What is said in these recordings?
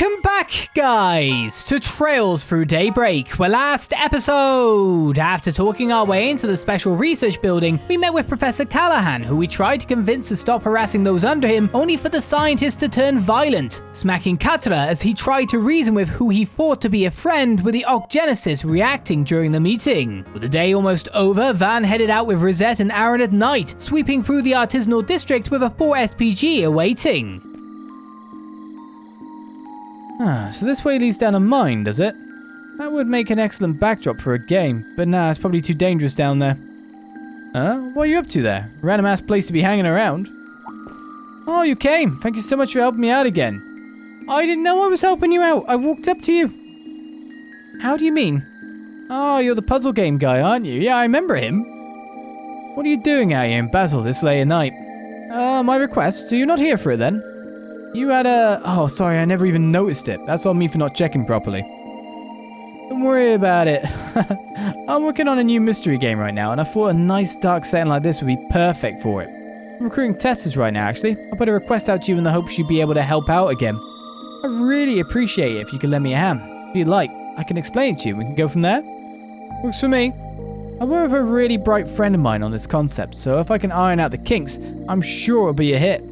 Welcome back, guys, to Trails Through Daybreak, where last episode, after talking our way into the special research building, we met with Professor Callahan, who we tried to convince to stop harassing those under him, only for the scientist to turn violent, smacking Katara as he tried to reason with who he thought to be a friend, with the Oct-Geneses reacting during the meeting. With the day almost over, Van headed out with Rosette and Aaron at night, sweeping through the artisanal district with a 4 SPG awaiting. So this way leads down a mine, does it? That would make an excellent backdrop for a game, but nah, it's probably too dangerous down there. What are you up to there? Random ass place to be hanging around. Oh, you came. Thank you so much for helping me out again. I didn't know I was helping you out. I walked up to you. How do you mean? Oh, you're the puzzle game guy, aren't you? Yeah, I remember him. What are you doing out here in Basel this late at night? My request, so you're not here for it then? You had a... Oh, sorry, I never even noticed it. That's on me for not checking properly. Don't worry about it. I'm working on a new mystery game right now, and I thought a nice dark setting like this would be perfect for it. I'm recruiting testers right now, actually. I'll put a request out to you in the hopes you'd be able to help out again. I'd really appreciate it if you could lend me a hand. If you'd like, I can explain it to you. We can go from there. Works for me. I work with a really bright friend of mine on this concept, so if I can iron out the kinks, I'm sure it'll be a hit.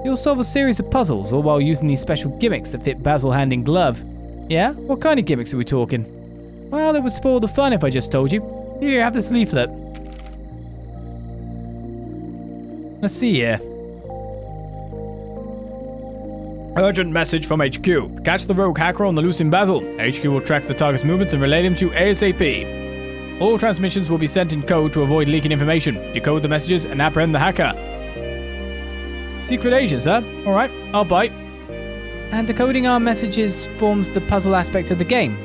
You'll solve a series of puzzles, all while using these special gimmicks that fit Basel hand in glove. Yeah? What kind of gimmicks are we talking? Well, it would spoil the fun if I just told you. Here, have this leaflet. Let's see here. Urgent message from HQ. Catch the rogue hacker on the loose in Basel. HQ will track the target's movements and relay them to ASAP. All transmissions will be sent in code to avoid leaking information. Decode the messages and apprehend the hacker. Secret agents, huh? Alright, I'll bite. And decoding our messages forms the puzzle aspect of the game.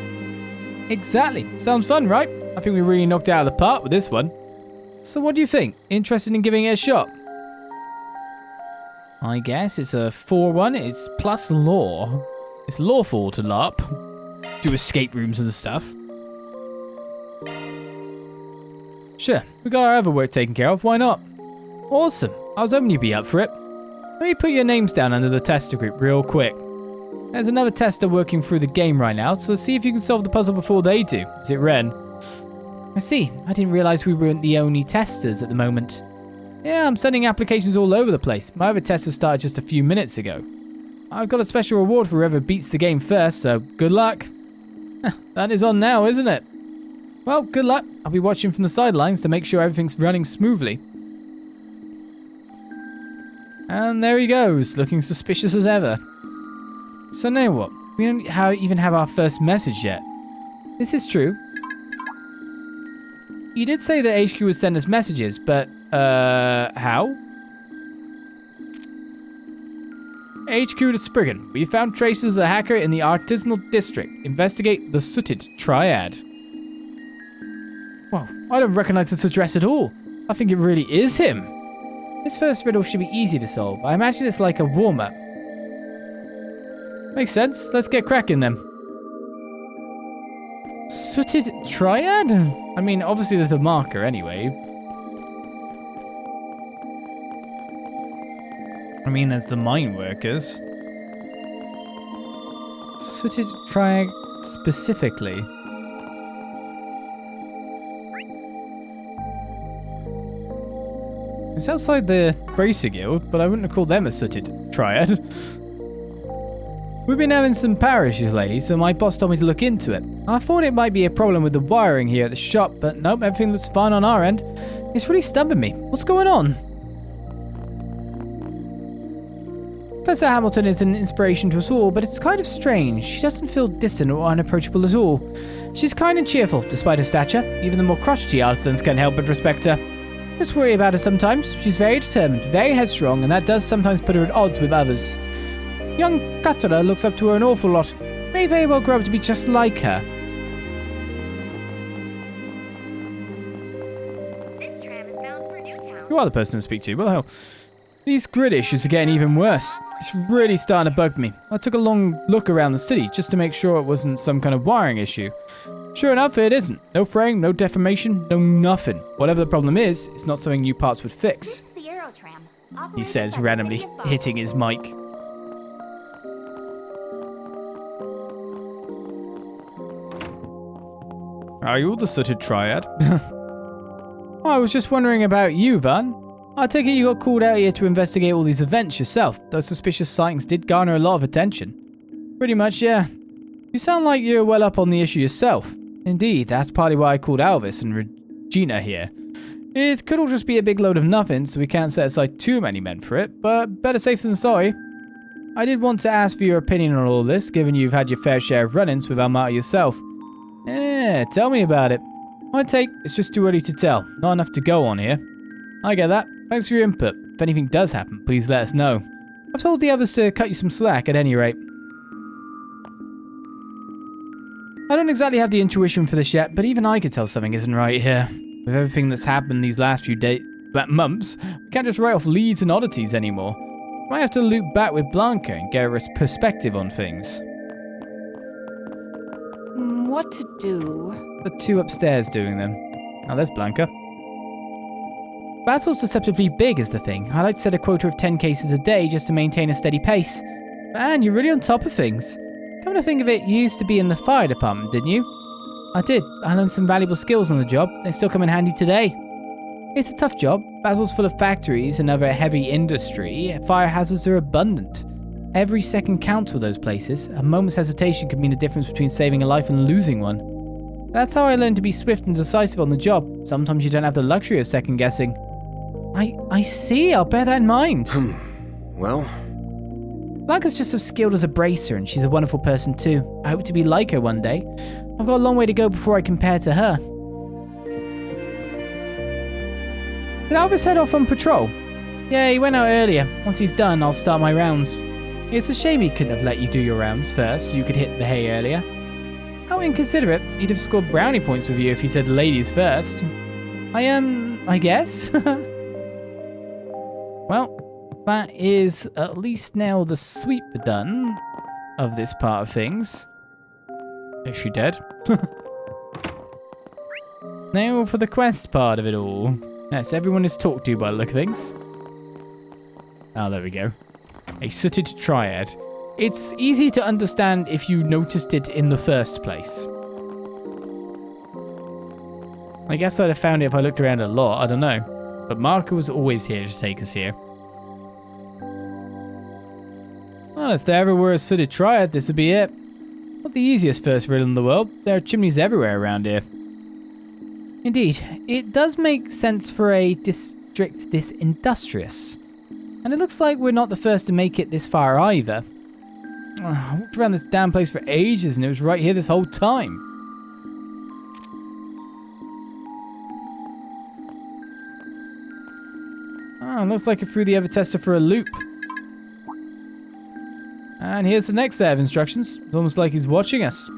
Exactly. Sounds fun, right? I think we really knocked it out of the park with this one. So what do you think? Interested in giving it a shot? I guess it's a 4-1. It's plus law. It's lawful to LARP. Do escape rooms and stuff. Sure, we got our other work taken care of. Why not? Awesome. I was hoping you'd be up for it. Let me put your names down under the tester group real quick. There's another tester working through the game right now, so see if you can solve the puzzle before they do. Is it Ren? I see. I didn't realize we weren't the only testers at the moment. Yeah, I'm sending applications all over the place. My other tester started just a few minutes ago. I've got a special reward for whoever beats the game first, so good luck. That is on now, isn't it? Well, good luck. I'll be watching from the sidelines to make sure everything's running smoothly. And there he goes, looking suspicious as ever. So now what? We don't even have our first message yet. This is true. You did say that HQ would send us messages, but, how? HQ to Spriggan. We found traces of the hacker in the artisanal district. Investigate the sooted triad. Wow, I don't recognize this address at all. I think it really is him. This first riddle should be easy to solve. I imagine it's like a warm-up. Makes sense. Let's get cracking then. Sooted triad? I mean, obviously there's a marker anyway. I mean, there's the mine workers. Sooted triad specifically. It's outside the Bracer Guild, but I wouldn't have called them a sooted triad. We've been having some power issues lately, so my boss told me to look into it. I thought it might be a problem with the wiring here at the shop, but nope, everything looks fine on our end. It's really stumping me. What's going on? Professor Hamilton is an inspiration to us all, but it's kind of strange. She doesn't feel distant or unapproachable at all. She's kind and cheerful, despite her stature. Even the more crotchety artisans can't help but respect her. Just worry about her sometimes. She's very determined, very headstrong, and that does sometimes put her at odds with others. Young Katara looks up to her an awful lot. May very well grow up to be just like her. This tram is bound for Newtown. You are the person to speak to. Well, hell, these grid issues are getting even worse. It's really starting to bug me. I took a long look around the city just to make sure it wasn't some kind of wiring issue. Sure enough, it isn't. No fraying, no deformation, no nothing. Whatever the problem is, it's not something new parts would fix. This is the Aerotram. He says randomly, hitting his mic. Are you the sooted triad? I was just wondering about you, Vern. I take it you got called out here to investigate all these events yourself. Those suspicious sightings did garner a lot of attention. Pretty much, yeah. You sound like you're well up on the issue yourself. Indeed, that's partly why I called Alvis and Regina here. It could all just be a big load of nothing, so we can't set aside too many men for it, but better safe than sorry. I did want to ask for your opinion on all this, given you've had your fair share of run-ins with Almata yourself. Tell me about it. My take, it's just too early to tell. Not enough to go on here. I get that. Thanks for your input. If anything does happen, please let us know. I've told the others to cut you some slack at any rate. I don't exactly have the intuition for this yet, but even I could tell something isn't right here. With everything that's happened these last few months, we can't just write off leads and oddities anymore. Might have to loop back with Blanca and get a perspective on things. What to do? The two upstairs doing them. Now there's Blanca. Basel's deceptively big is the thing. I like to set a quota of 10 cases a day just to maintain a steady pace. Man, you're really on top of things. Come to think of it, you used to be in the fire department, didn't you? I did. I learned some valuable skills on the job. They still come in handy today. It's a tough job. Basel's full of factories and other heavy industry. Fire hazards are abundant. Every second counts for those places. A moment's hesitation could mean the difference between saving a life and losing one. That's how I learned to be swift and decisive on the job. Sometimes you don't have the luxury of second guessing. I see. I'll bear that in mind. Well... Blanca's just as skilled as a bracer, and she's a wonderful person too. I hope to be like her one day. I've got a long way to go before I compare to her. Did Alvis head off on patrol? Yeah, he went out earlier. Once he's done, I'll start my rounds. It's a shame he couldn't have let you do your rounds first, so you could hit the hay earlier. How inconsiderate. He'd have scored brownie points with you if he said ladies first. I guess? Well, that is at least now the sweep done of this part of things. Is she dead? Now for the quest part of it all. Yes, everyone is talked to by the look of things. Oh, there we go. A sooted triad. It's easy to understand if you noticed it in the first place. I guess I'd have found it if I looked around a lot, I don't know. But Marco was always here to take us here. Well, if there ever were a sooted triad, this would be it. Not the easiest first riddle in the world. There are chimneys everywhere around here. Indeed, it does make sense for a district this industrious. And it looks like we're not the first to make it this far either. I walked around this damn place for ages and it was right here this whole time. Looks like it threw the Ever-Tester for a loop. And here's the next set of instructions. It's almost like he's watching us.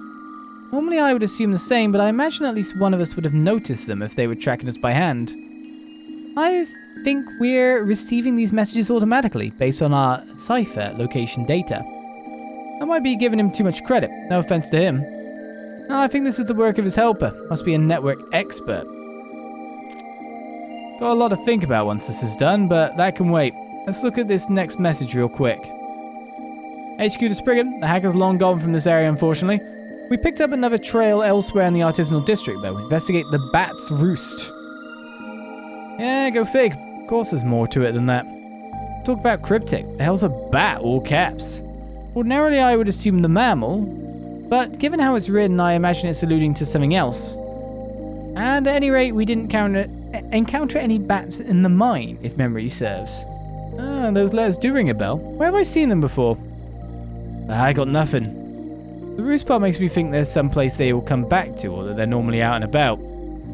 Normally I would assume the same, but I imagine at least one of us would have noticed them if they were tracking us by hand. I think we're receiving these messages automatically, based on our cipher location data. I might be giving him too much credit, no offense to him. No, I think this is the work of his helper. Must be a network expert. Got a lot to think about once this is done, but that can wait. Let's look at this next message real quick. HQ to Spriggan. The hacker's long gone from this area, unfortunately. We picked up another trail elsewhere in the artisanal district, though. Investigate the Bat's Roost. Yeah, go fig. Of course there's more to it than that. Talk about cryptic. The hell's a bat, all caps? Ordinarily, I would assume the mammal, but given how it's written, I imagine it's alluding to something else. And at any rate, we didn't encounter any bats in the mine, if memory serves. Ah, those letters do ring a bell. Where have I seen them before? I got nothing. The roost part makes me think there's some place they will come back to, or that they're normally out and about.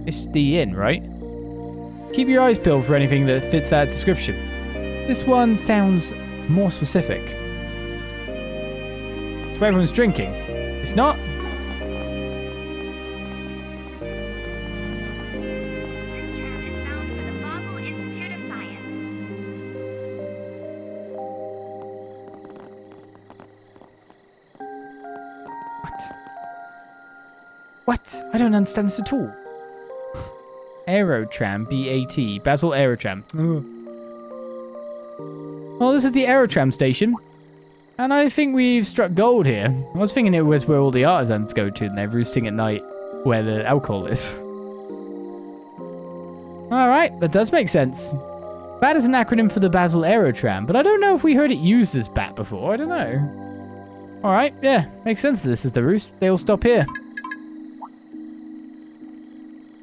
It's the inn, right? Keep your eyes peeled for anything that fits that description. This one sounds more specific. It's where everyone's drinking. It's not? This tram is bound for the Basel Institute of Science. What? I don't understand this at all. Aerotram, BAT. Basel Aerotram. Well, this is the Aerotram station. And I think we've struck gold here. I was thinking it was where all the artisans go to and they're roosting at night. where the alcohol is. Alright, that does make sense. BAT is an acronym for the Basel Aerotram, but I don't know if we heard it used as BAT before. I don't know. Alright, yeah, makes sense that this is the roost. They all stop here.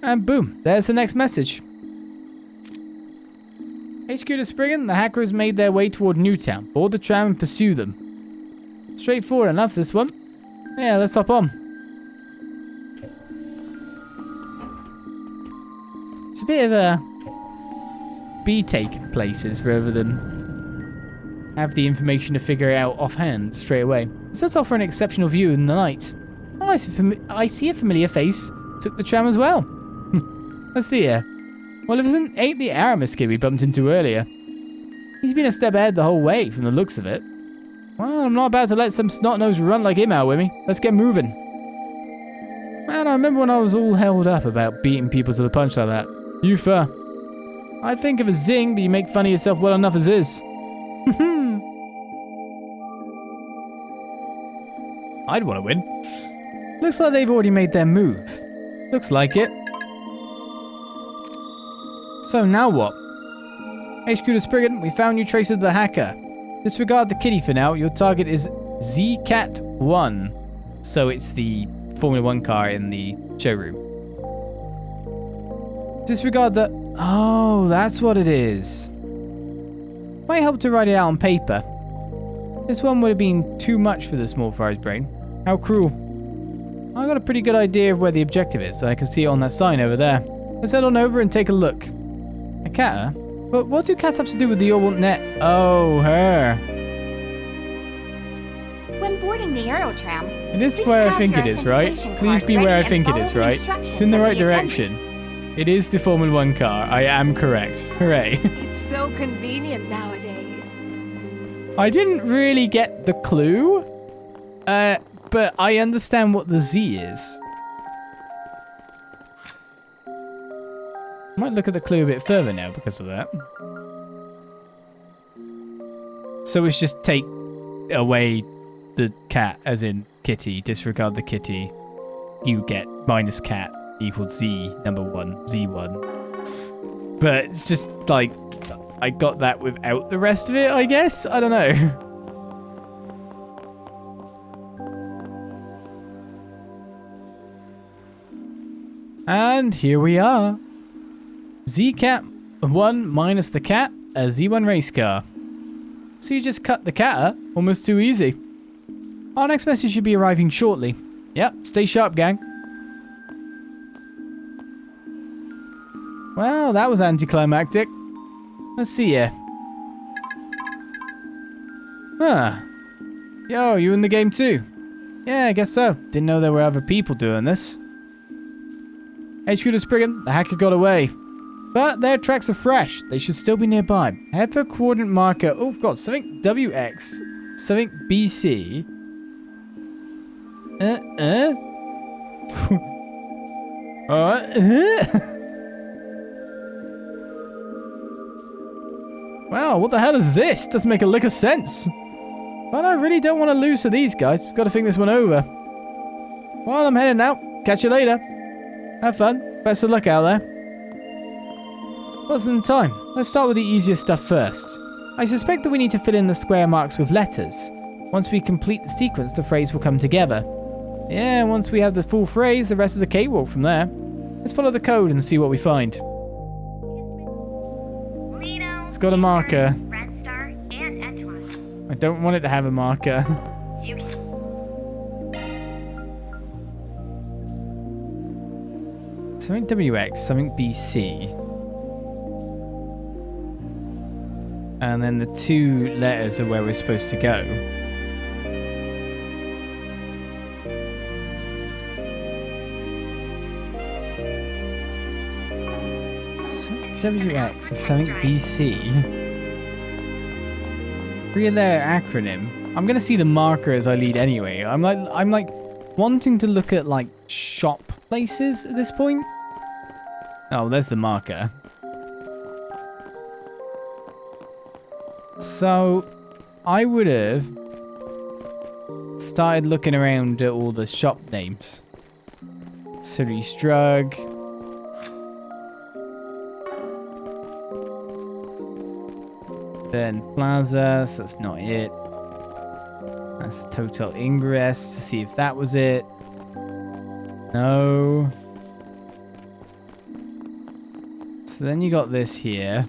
And boom, there's the next message. HQ to Spriggan, the hackers made their way toward Newtown. Board the tram and pursue them. Straightforward enough, this one. Yeah, let's hop on. It's a bit of a be taken places rather than have the information to figure it out offhand straight away. This does offer an exceptional view in the night. Oh, I see a familiar face. Took the tram as well. Let's see here. Well, if it ain't the Aramis kid we bumped into earlier. He's been a step ahead the whole way, from the looks of it. Well, I'm not about to let some snot-nosed run like him out with me. Let's get moving. Man, I remember when I was all held up about beating people to the punch like that. You fur. I'd think of a zing, but you make fun of yourself well enough as is. I'd want to win. Looks like they've already made their move. Looks like it. So now what? HQ to Spriggan, we found new traces of the hacker. Disregard the kitty for now. Your target is ZCat-1. So it's the Formula 1 car in the showroom. Disregard the... Oh, that's what it is. Might help to write it out on paper. This one would have been too much for the small fry's brain. How cruel. I got a pretty good idea of where the objective is. I can see it on that sign over there. Let's head on over and take a look. A cat, huh? But what do cats have to do with the Orwell net? Oh, her. When boarding the Aerotram, It is where I think it is, right? Please be where I think it is, right? It's in the right direction. It is the Formula 1 car. I am correct. Hooray. It's so convenient nowadays. I didn't really get the clue, but I understand what the Z is. Might look at the clue a bit further now because of that. So it's just take away the cat, as in kitty, disregard the kitty. You get minus cat equals Z, number 1, Z1. But it's just like, I got that without the rest of it, I guess? I don't know. And here we are. ZCat-1 minus the cat, a Z1 race car. So you just cut the cat, almost too easy. Our next message should be arriving shortly. Yep, stay sharp, gang. Well, that was anticlimactic. Let's see here. Huh. Yo, you in the game too? Yeah, I guess so. Didn't know there were other people doing this. HQ to Spriggan, the hacker got away. But their tracks are fresh. They should still be nearby. Head for coordinate marker. Oh, God. Something WX. Something BC. Wow, what the hell is this? Doesn't make a lick of sense. But I really don't want to lose to these guys. We've got to think this one over. Well, I'm heading out. Catch you later. Have fun. Best of luck out there. What's in the time? Let's start with the easiest stuff first. I suspect that we need to fill in the square marks with letters. Once we complete the sequence, the phrase will come together. Yeah, once we have the full phrase, the rest is a cakewalk from there. Let's follow the code and see what we find. It's got a marker. Red Star, and Antoine. I don't want it to have a marker. You can... Something WX, something BC. And then the 2 letters are where we're supposed to go. WX and something BC. 3-letter acronym. I'm gonna see the marker as I lead anyway. I'm like wanting to look at like shop places at this point. Oh, there's the marker. So I would have started looking around at all the shop names. Cerise drug. Then Plaza, so that's not it. That's total ingress to see if that was it. No. So then you got this here.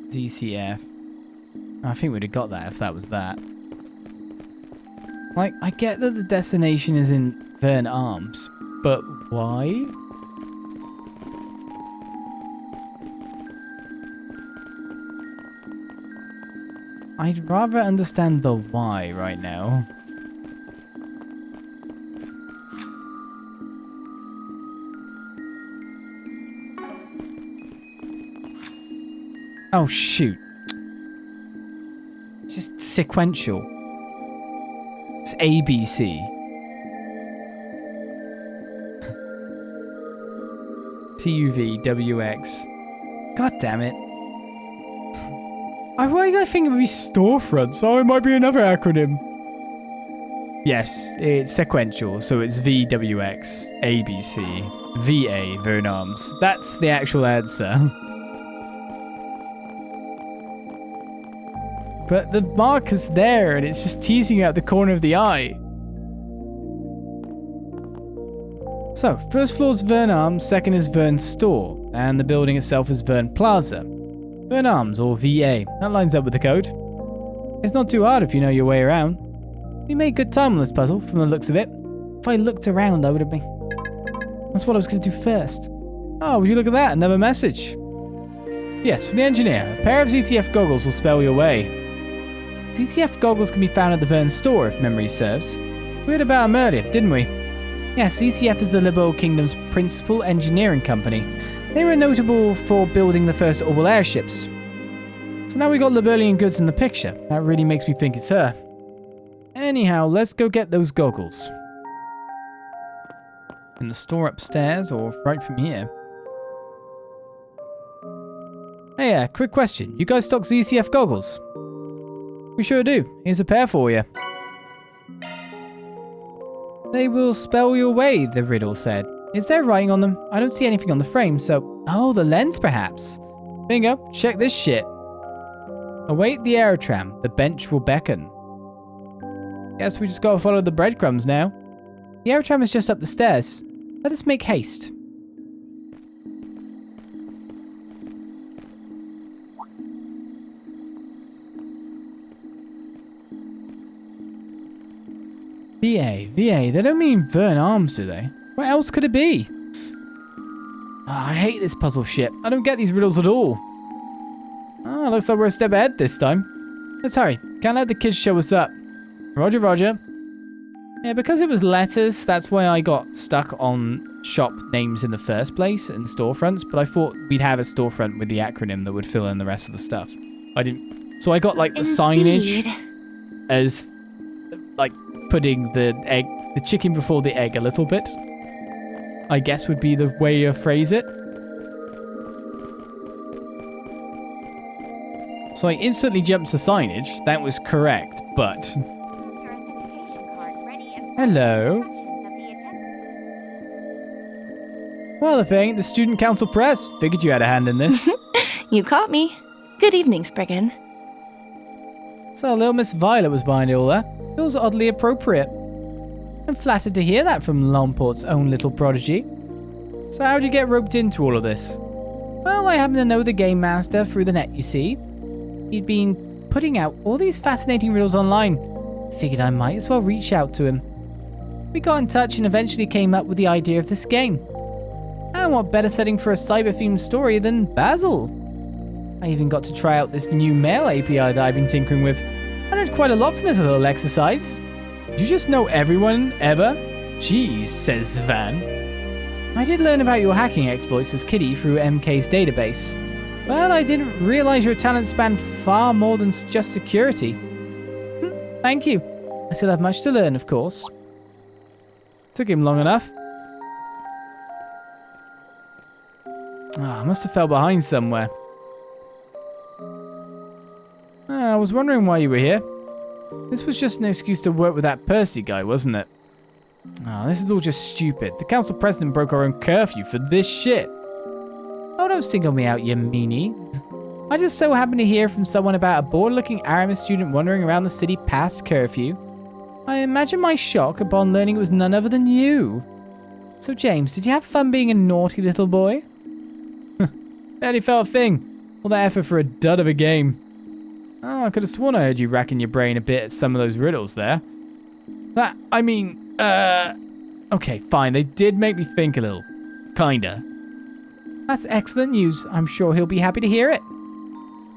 DCF. I think we'd have got that if that was that. Like, I get that the destination is in Vern Arms, but why? I'd rather understand the why right now. Oh, shoot. It's just sequential. It's ABC. TUV, God damn it. Why did I think it would be storefronts? Oh, it might be another acronym. Yes, it's sequential, so it's VWX, ABC, VA, Vern Arms. That's the actual answer. But the marker's there, and it's just teasing out the corner of the eye. So, first floor's Vern Arms, second is Vern Store, and the building itself is Vern Plaza. Vern Arms, or VA. That lines up with the code. It's not too hard if you know your way around. We made good time on this puzzle, from the looks of it. If I looked around, I would have been... That's what I was going to do first. Oh, would you look at that? Another message. Yes, from the engineer. A pair of ZCF goggles will spell your way. ZCF goggles can be found at the Vern Store, if memory serves. We heard about them earlier, didn't we? Yes, ZCF is the Liberal Kingdom's principal engineering company. They were notable for building the first orbital airships. So now we got Liberalian goods in the picture. That really makes me think it's her. Anyhow, let's go get those goggles. In the store upstairs, or right from here? Hey, quick question. You guys stock ZCF goggles? We sure do. Here's a pair for you. They will spell your way, the riddle said. Is there writing on them? I don't see anything on the frame, so... Oh, the lens perhaps. Bingo, check this shit. Await the aerotram. The bench will beckon. Guess we just gotta follow the breadcrumbs now. The aerotram is just up the stairs. Let us make haste. VA, they don't mean Vern Arms, do they? What else could it be? Oh, I hate this puzzle shit. I don't get these riddles at all. Oh, looks like we're a step ahead this time. Let's hurry. Can't let the kids show us up. Roger, roger. Yeah, because it was letters, that's why I got stuck on shop names in the first place and storefronts, but I thought we'd have a storefront with the acronym that would fill in the rest of the stuff. I didn't... So I got, like, the signage as, like, putting the egg, the chicken before the egg a little bit, I guess would be the way you phrase it. So I instantly jumped to signage. That was correct, but... Your authentication card ready and Hello. instructions of the attendant. Well, if it ain't the Student Council Press, figured you had a hand in this. You caught me. Good evening, Spriggan. So little Miss Violet was behind it all there. Feels oddly appropriate. I'm flattered to hear that from Longport's own little prodigy. So how'd you get roped into all of this? Well, I happen to know the Game Master through the net, you see. He'd been putting out all these fascinating riddles online. Figured I might as well reach out to him. We got in touch and eventually came up with the idea of this game. And what better setting for a cyber-themed story than Basel? I even got to try out this new mail API that I've been tinkering with. I learned quite a lot from this little exercise. Did you just know everyone, ever? Jeez, says Van. I did learn about your hacking exploits as Kitty through MK's database. But I didn't realize your talent spanned far more than just security. Thank you. I still have much to learn, of course. Took him long enough. I must have fell behind somewhere. I was wondering why you were here. This was just an excuse to work with that Percy guy, wasn't it? Oh, this is all just stupid. The council president broke our own curfew for this shit. Oh, don't single me out, you meanie. I just so happened to hear from someone about a bored-looking Aramis student wandering around the city past curfew. I imagine my shock upon learning it was none other than you. So, James, did you have fun being a naughty little boy? Barely felt a thing. All that effort for a dud of a game. Oh, I could have sworn I heard you racking your brain a bit at some of those riddles there. Okay, fine. They did make me think a little. Kinda. That's excellent news. I'm sure he'll be happy to hear it.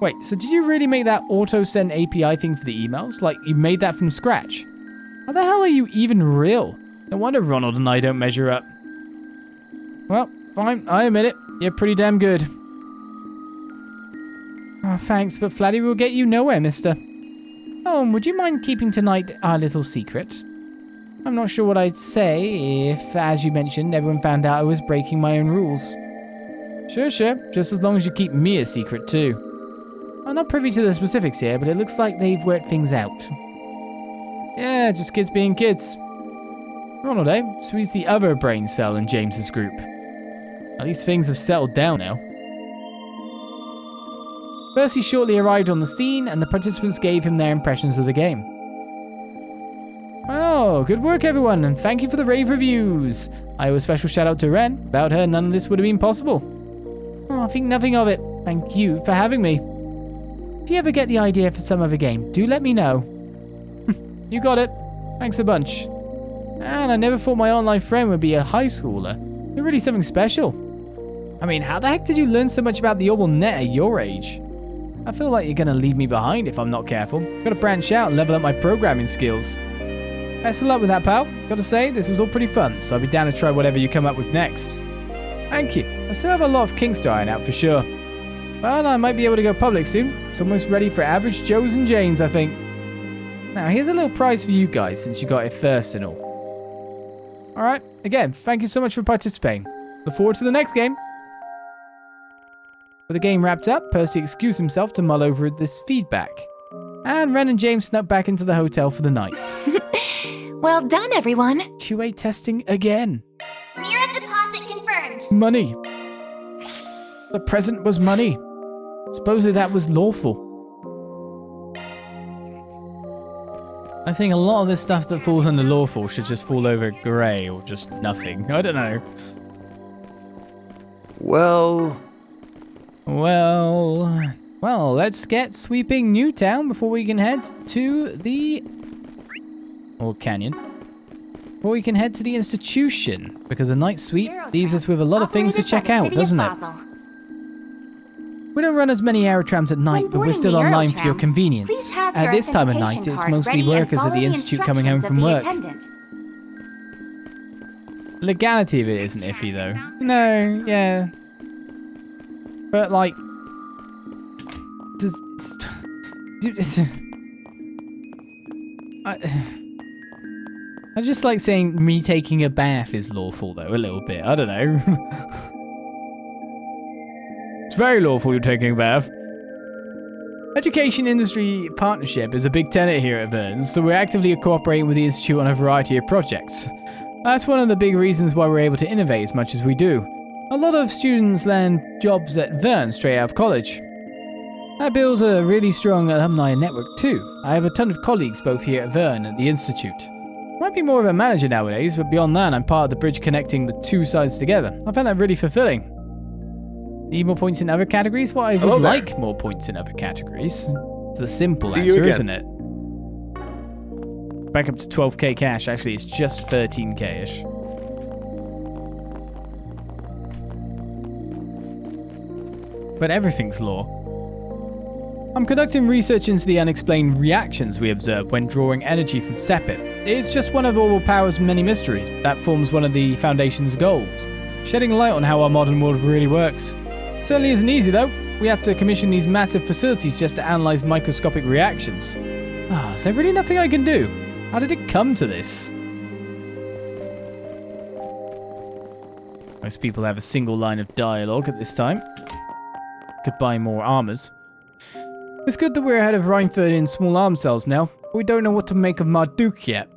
Wait, so did you really make that auto-send API thing for the emails? Like, you made that from scratch? How the hell are you even real? No wonder Ronald and I don't measure up. Well, fine. I admit it. You're pretty damn good. Oh, thanks, but flattery will get you nowhere, mister. Oh, and would you mind keeping tonight our little secret? I'm not sure what I'd say if, as you mentioned, everyone found out I was breaking my own rules. Sure. Just as long as you keep me a secret, too. I'm not privy to the specifics here, but it looks like they've worked things out. Yeah, just kids being kids. Ronald, eh? So he's the other brain cell in James's group. At least things have settled down now. Percy shortly arrived on the scene, and the participants gave him their impressions of the game. Oh, good work, everyone, and thank you for the rave reviews. I owe a special shout out to Ren. Without her, none of this would have been possible. Oh, think nothing of it. Thank you for having me. If you ever get the idea for some other game, do let me know. You got it. Thanks a bunch. And I never thought my online friend would be a high schooler. You're really something special. I mean, how the heck did you learn so much about the Orbital Net at your age? I feel like you're going to leave me behind if I'm not careful. Gotta branch out and level up my programming skills. Best of luck with that, pal. Gotta say, this was all pretty fun, so I'll be down to try whatever you come up with next. Thank you. I still have a lot of kinks to iron out for sure. But I might be able to go public soon. It's almost ready for average Joes and Janes, I think. Now, here's a little prize for you guys, since you got it first and all. Alright, again, thank you so much for participating. Look forward to the next game. With the game wrapped up, Percy excused himself to mull over this feedback. And Ren and James snuck back into the hotel for the night. Well done, everyone. QA testing again. Mirror deposit confirmed. Money. The present was money. Supposedly that was lawful. I think a lot of this stuff that falls under lawful should just fall over grey or just nothing. I don't know. Well, let's get sweeping Newtown before we can head to the... or canyon. Before we can head to the institution, because a night sweep leaves us with a lot of things to check out, doesn't it? We don't run as many aerotrams at night, but we're still online for your convenience. At this time of night, it's mostly workers at the institute coming home from work. Legality of it isn't iffy, though. No, yeah. But, like... I just like saying me taking a bath is lawful, though, a little bit. I don't know. It's very lawful you're taking a bath. Education-industry partnership is a big tenet here at Vern's, so we're actively cooperating with the Institute on a variety of projects. That's one of the big reasons why we're able to innovate as much as we do. A lot of students land jobs at Vern straight out of college. That builds a really strong alumni network too. I have a ton of colleagues both here at Vern and the Institute. Might be more of a manager nowadays, but beyond that, I'm part of the bridge connecting the two sides together. I find that really fulfilling. Need more points in other categories? Well, I would like more points in other categories. It's the simple answer, isn't it? Back up to 12k cash. Actually, it's just 13k-ish. But everything's law. I'm conducting research into the unexplained reactions we observe when drawing energy from Sepith. It's just one of Orbital Power's many mysteries. That forms one of the Foundation's goals. Shedding light on how our modern world really works. Certainly isn't easy though. We have to commission these massive facilities just to analyze microscopic reactions. Is there really nothing I can do? How did it come to this? Most people have a single line of dialogue at this time. Could buy more armors. It's good that we're ahead of Reinford in small arm cells now, but we don't know what to make of Marduk yet.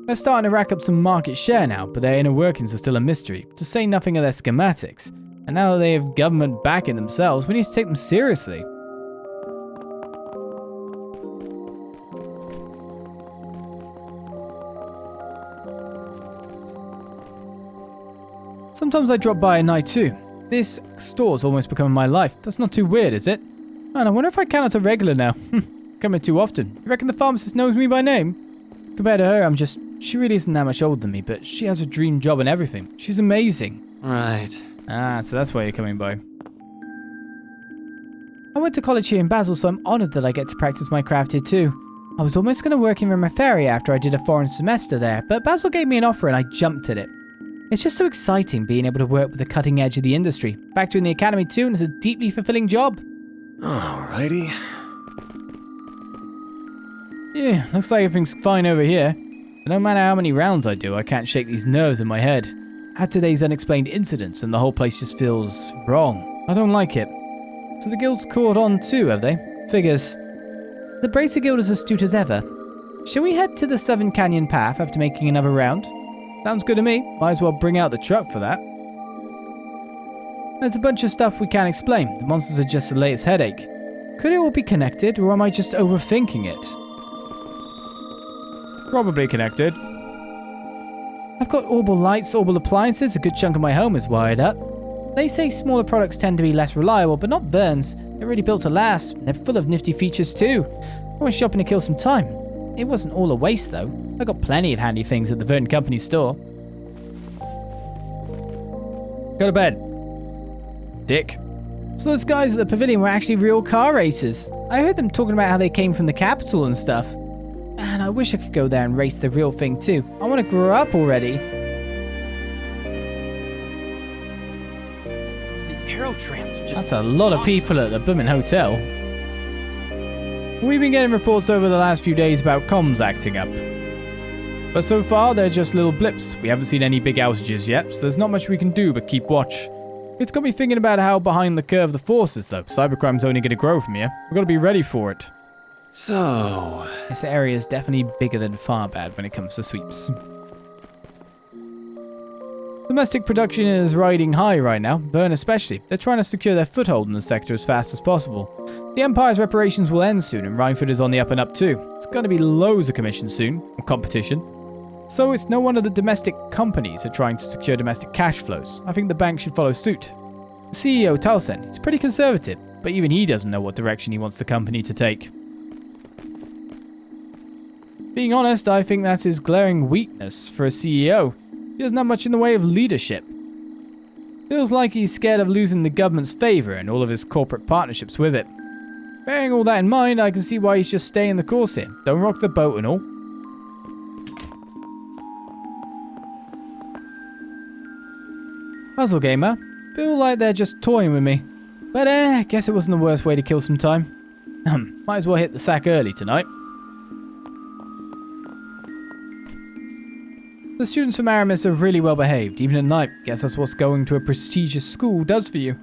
They're starting to rack up some market share now, but their inner workings are still a mystery, to say nothing of their schematics. And now that they have government backing themselves, we need to take them seriously. Sometimes I drop by at night too. This store's almost becoming my life. That's not too weird, is it? Man, I wonder if I count as a regular now. Coming too often. You reckon the pharmacist knows me by name? Compared to her, she really isn't that much older than me, but she has a dream job and everything. She's amazing. Right. Ah, so that's why you're coming by. I went to college here in Basel, so I'm honoured that I get to practice my craft here too. I was almost going to work in Remoferia after I did a foreign semester there, but Basel gave me an offer and I jumped at it. It's just so exciting being able to work with the cutting edge of the industry. Back to in the academy too, and it's a deeply fulfilling job. Alrighty. Yeah, looks like everything's fine over here. But no matter how many rounds I do, I can't shake these nerves in my head. I had today's unexplained incidents and the whole place just feels wrong. I don't like it. So the guild's caught on too, have they? Figures. The Bracer Guild is astute as ever. Shall we head to the Southern Canyon Path after making another round? Sounds good to me. Might as well bring out the truck for that. There's a bunch of stuff we can't explain. The monsters are just the latest headache. Could it all be connected, or am I just overthinking it? Probably connected. I've got Orbal lights, Orbal appliances, a good chunk of my home is wired up. They say smaller products tend to be less reliable, but not Vern's. They're really built to last. They're full of nifty features too. I went shopping to kill some time. It wasn't all a waste though. I got plenty of handy things at the Vern Company store. Go to bed. Dick. So those guys at the pavilion were actually real car racers. I heard them talking about how they came from the capital and stuff. Man, I wish I could go there and race the real thing too. I want to grow up already. The aerotrams just... That's a lot of people at the Boomin' Hotel. We've been getting reports over the last few days about comms acting up. But so far, they're just little blips. We haven't seen any big outages yet, so there's not much we can do but keep watch. It's got me thinking about how behind the curve the force is, though. Cybercrime's only going to grow from here. We've got to be ready for it. So... This area is definitely bigger than Farbad when it comes to sweeps. Domestic production is riding high right now, Vern especially. They're trying to secure their foothold in the sector as fast as possible. The Empire's reparations will end soon, and Reinford is on the up and up too. It's going to be loads of commissions soon, or competition. So it's no wonder that domestic companies are trying to secure domestic cash flows. I think the bank should follow suit. The CEO, Talsen, he's pretty conservative, but even he doesn't know what direction he wants the company to take. Being honest, I think that's his glaring weakness for a CEO. He doesn't have much in the way of leadership. Feels like he's scared of losing the government's favour and all of his corporate partnerships with it. Bearing all that in mind, I can see why he's just staying the course here. Don't rock the boat and all. Puzzle gamer. Feel like they're just toying with me. But guess it wasn't the worst way to kill some time. Might as well hit the sack early tonight. The students from Aramis are really well behaved, even at night. Guess that's what going to a prestigious school does for you.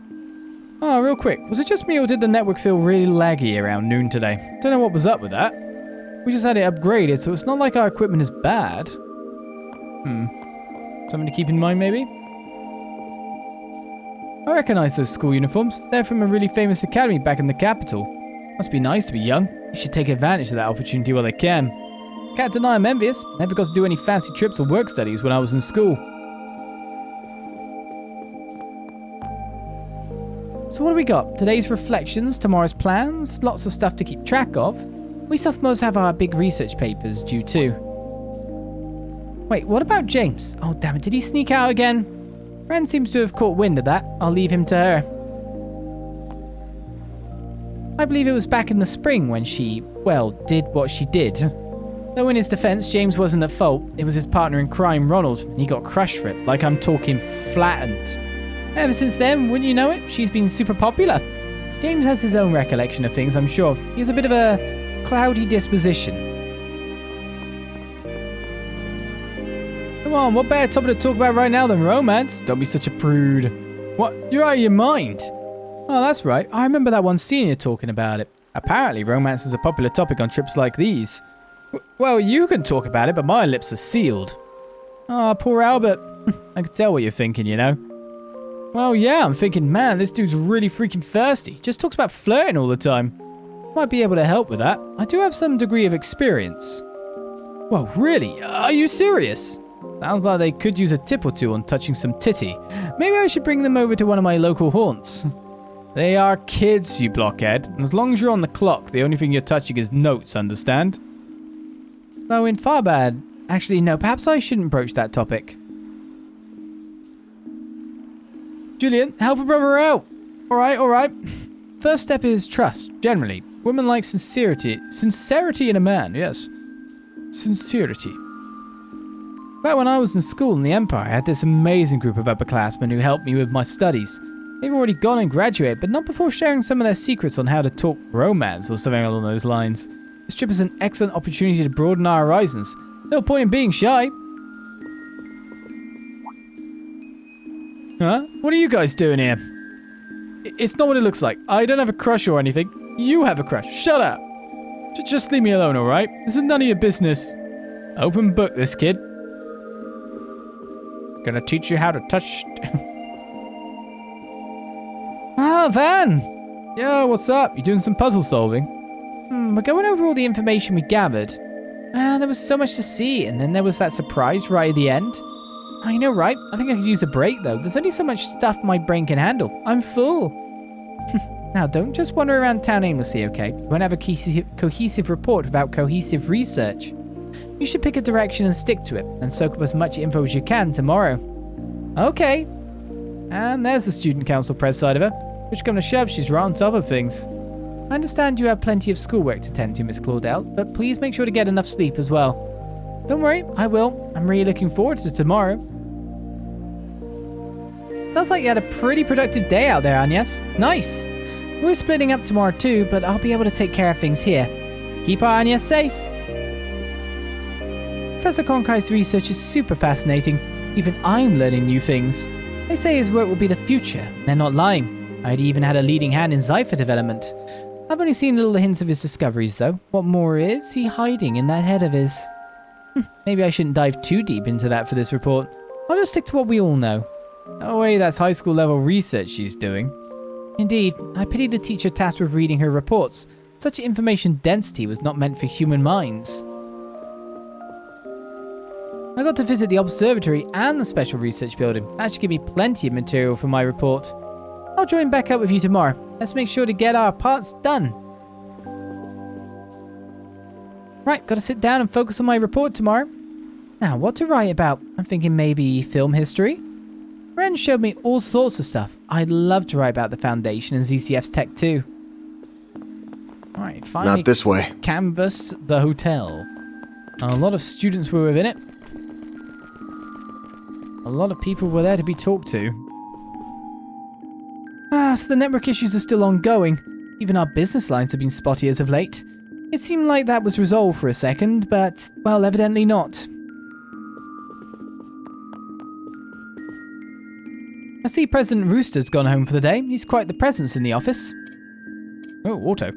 Oh, real quick, was it just me or did the network feel really laggy around noon today? Don't know what was up with that. We just had it upgraded, so it's not like our equipment is bad. Something to keep in mind, maybe? I recognize those school uniforms. They're from a really famous academy back in the capital. Must be nice to be young. You should take advantage of that opportunity while they can. Can't deny I'm envious. Never got to do any fancy trips or work studies when I was in school. So what do we got? Today's reflections, tomorrow's plans, lots of stuff to keep track of. We sophomores have our big research papers due too. Wait, what about James? Oh damn it, did he sneak out again? Ren seems to have caught wind of that. I'll leave him to her. I believe it was back in the spring when she, well, did what she did. Though in his defense, James wasn't at fault. It was his partner in crime, Ronald, and he got crushed for it, like I'm talking flattened. Ever since then, wouldn't you know it, she's been super popular. James has his own recollection of things, I'm sure. He has a bit of a cloudy disposition. Come on, what better topic to talk about right now than romance? Don't be such a prude. What? You're out of your mind? Oh, that's right. I remember that one senior talking about it. Apparently, romance is a popular topic on trips like these. Well, you can talk about it, but my lips are sealed. Ah, poor Albert. I can tell what you're thinking, you know. Well, yeah, I'm thinking, man, this dude's really freaking thirsty. Just talks about flirting all the time. Might be able to help with that. I do have some degree of experience. Whoa, really? Are you serious? Sounds like they could use a tip or two on touching some titty. Maybe I should bring them over to one of my local haunts. They are kids, you blockhead. And as long as you're on the clock, the only thing you're touching is notes, understand? Though in Farbad, actually no, perhaps I shouldn't broach that topic. Julian, help a brother out. Alright. First step is trust, generally. Women like sincerity. Sincerity in a man, yes. Sincerity. Back when I was in school in the Empire, I had this amazing group of upperclassmen who helped me with my studies. They've already gone and graduated, but not before sharing some of their secrets on how to talk romance or something along those lines. This trip is an excellent opportunity to broaden our horizons. No point in being shy. Huh? What are you guys doing here? It's not what it looks like. I don't have a crush or anything. You have a crush. Shut up. Just leave me alone, alright? This is none of your business. Open book, this kid. Gonna teach you how to touch... Ah, Van! Yeah, what's up? You doing some puzzle solving? We're going over all the information we gathered. There was so much to see, and then there was that surprise right at the end. I know, right? I think I could use a break, though. There's only so much stuff my brain can handle. I'm full. Now, don't just wander around town aimlessly, okay? You won't have a cohesive report without cohesive research. You should pick a direction and stick to it, and soak up as much info as you can tomorrow. Okay. And there's the student council press side of her. Which come to shove, she's right on top of things. I understand you have plenty of schoolwork to tend to, Miss Claudel, but please make sure to get enough sleep as well. Don't worry, I will. I'm really looking forward to tomorrow. Sounds like you had a pretty productive day out there, Agnès. Nice. We're splitting up tomorrow too, but I'll be able to take care of things here. Keep our Agnès safe. Professor Cronkite's research is super fascinating. Even I'm learning new things. They say his work will be the future. They're not lying. I'd even had a leading hand in Zypher development. I've only seen little hints of his discoveries, though. What more is he hiding in that head of his? Maybe I shouldn't dive too deep into that for this report. I'll just stick to what we all know. No way that's high school level research she's doing. Indeed, I pity the teacher tasked with reading her reports. Such information density was not meant for human minds. I got to visit the observatory and the special research building. That should give me plenty of material for my report. I'll join back up with you tomorrow. Let's make sure to get our parts done. Right, gotta sit down and focus on my report tomorrow. Now, what to write about? I'm thinking maybe film history? Ren showed me all sorts of stuff. I'd love to write about the Foundation and ZCF's tech too. Alright, finally. Not this way. Canvas the hotel. A lot of students were within it. A lot of people were there to be talked to. So the network issues are still ongoing. Even our business lines have been spotty as of late. It seemed like that was resolved for a second, but, well, evidently not. I see President Rooster's gone home for the day. He's quite the presence in the office. Oh, auto.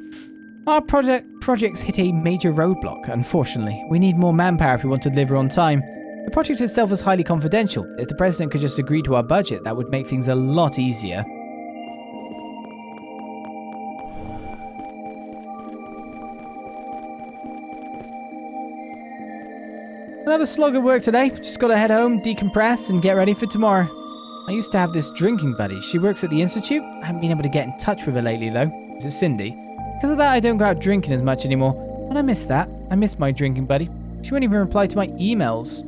Our project's hit a major roadblock, unfortunately. We need more manpower if we want to deliver on time. The project itself is highly confidential. If the President could just agree to our budget, that would make things a lot easier. Another slog of work today. Just gotta head home, decompress, and get ready for tomorrow. I used to have this drinking buddy. She works at the Institute. I haven't been able to get in touch with her lately, though. Is it Cindy? Because of that, I don't go out drinking as much anymore. And I miss that. I miss my drinking buddy. She won't even reply to my emails.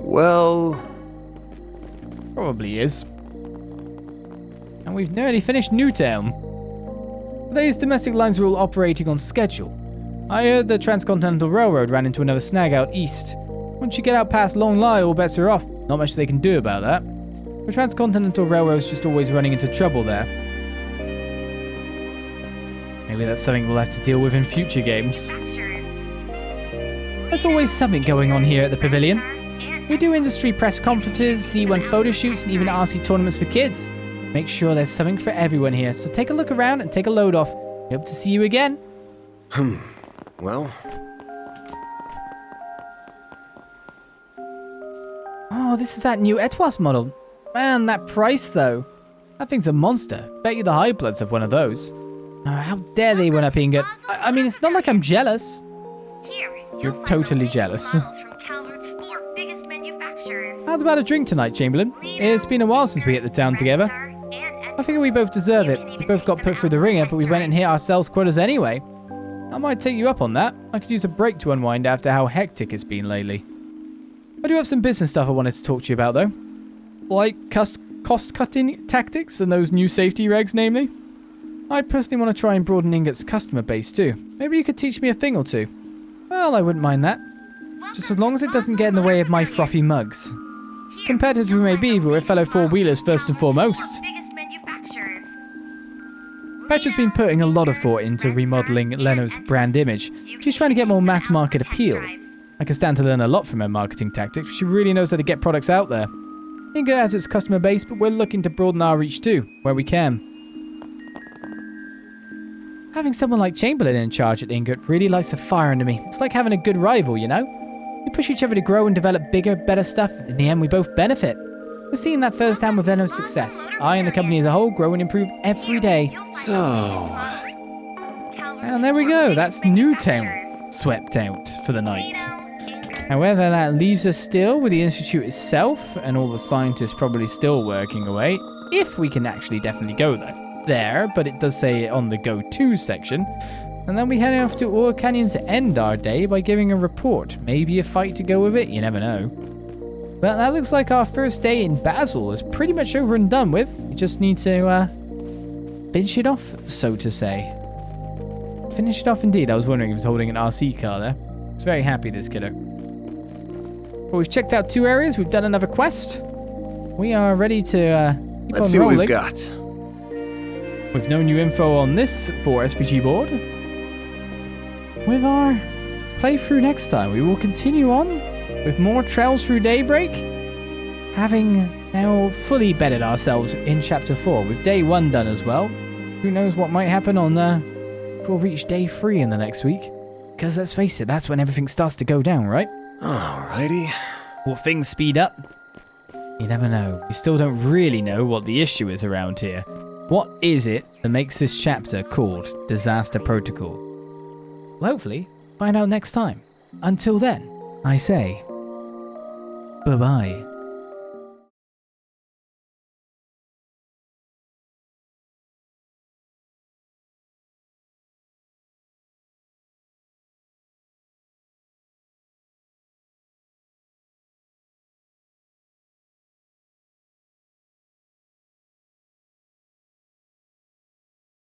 Well... Probably is. And we've nearly finished Newtown. Today's domestic lines are all operating on schedule. I heard the Transcontinental Railroad ran into another snag out east. Once you get out past Long Lie, all bets are off. Not much they can do about that. The Transcontinental Railroad's just always running into trouble there. Maybe that's something we'll have to deal with in future games. There's always something going on here at the Pavilion. We do industry press conferences, C1 photo shoots, and even RC tournaments for kids. Make sure there's something for everyone here, so take a look around and take a load off. Hope to see you again. Well, Oh, this is that new Etwas model. Man, that price though. That thing's a monster. Bet you the High Bloods have one of those. How dare they one up Ingot? I mean, it's not like I'm jealous. Here, You're find totally the latest jealous. models from Calvard's 4 biggest manufacturers. How's about a drink tonight, Chamberlain? It's been a while since we hit the town together. I figure we both deserve it. We both got put through the ringer, but we went and hit ourselves quotas anyway. I might take you up on that. I could use a break to unwind after how hectic it's been lately. I do have some business stuff I wanted to talk to you about, though. Like cost-cutting tactics and those new safety regs, namely. I personally want to try and broaden Ingot's customer base, too. Maybe you could teach me a thing or two. Well, I wouldn't mind that. Just as long as it doesn't get in the way of my frothy mugs. Competitors we may be, but we're fellow four-wheelers first and foremost. Petra's been putting a lot of thought into remodeling Leno's brand image. She's trying to get more mass market appeal. I can stand to learn a lot from her marketing tactics. She really knows how to get products out there. Ingot has its customer base, but we're looking to broaden our reach too, where we can. Having someone like Chamberlain in charge at Ingot really lights a fire under me. It's like having a good rival, you know? We push each other to grow and develop bigger, better stuff. In the end, we both benefit. We're seeing that firsthand with Leno's success. I and the company as a whole grow and improve every day. so... And there we go. That's Newtown swept out for the night. However, that leaves us still with the Institute itself and all the scientists probably still working away. If we can actually definitely go there, but it does say on the go-to section. And then we head off to Oil Canyons to end our day by giving a report. Maybe a fight to go with it, you never know. Well, that looks like our first day in Basel is pretty much over and done with. We just need to finish it off, so to say. Finish it off indeed. I was wondering if he was holding an RC car there. I was very happy, this kiddo. Well, we've checked out 2 areas. We've done another quest. We are ready to keep Let's on see what rolling. we've got. With no new info on this 4 SPG board. With our playthrough next time, we will continue on with more trails through Daybreak, having now fully bedded ourselves in Chapter 4, with Day 1 done as well. Who knows what might happen on we'll reach Day 3 in the next week. Because let's face it, that's when everything starts to go down, right? Alrighty. Will things speed up? You never know. We still don't really know what the issue is around here. What is it that makes this chapter called Disaster Protocol? Well, hopefully, find out next time. Until then, I say, bye-bye.